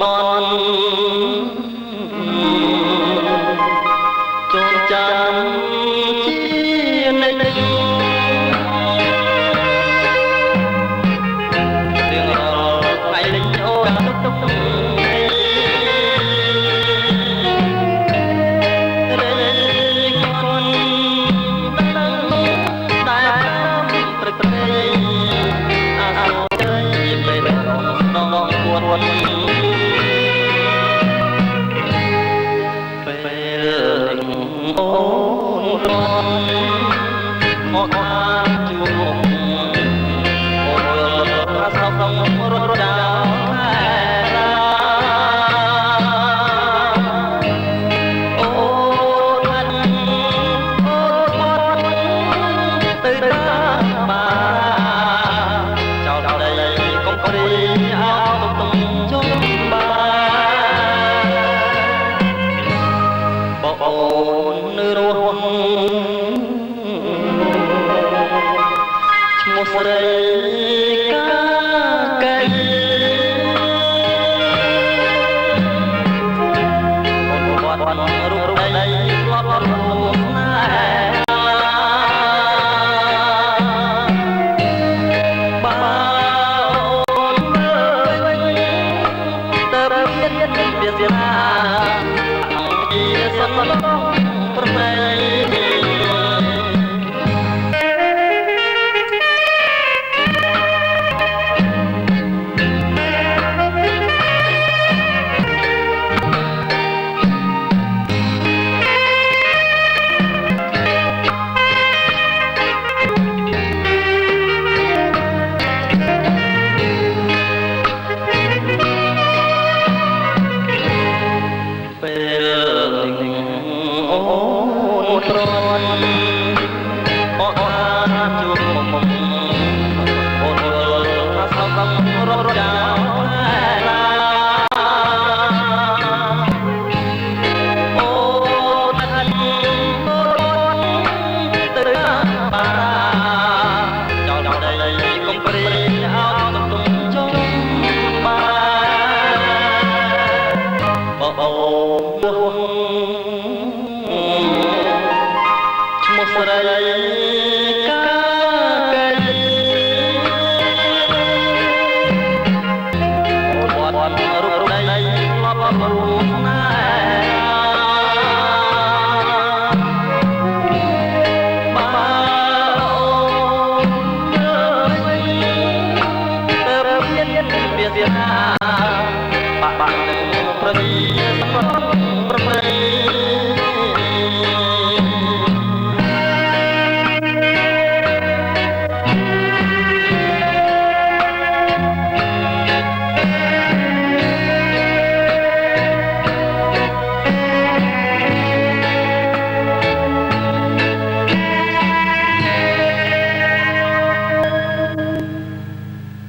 តន់ចូលចាំជានិច្ចរៀងរាល់ថ្ងៃលេងអូនទុកពេលអូនរត់មកបានជួបអូនរត់សោករត់ចោលតែអូនមិនអូនអត់ទៅតាមបានចោលដីកុំព្រីអោទុំជុំបានអូននៅរស់ឈ្មោះស្រីកាកែអូនវត្តរូបដីធ្លាប់រួមស្នេហ៍បើអូនមើលវិញទៅមានវាសនាជាសត្វប្រប្រែពេលអូនត្រន់អត់បានជួបមុំអូនយល់ថាសោករត់ចោលឡាអូនថាអូនទៅតាមបាចោលដីកុំព្រីអោទុំជុំបានអូនឈ្មោះស្រី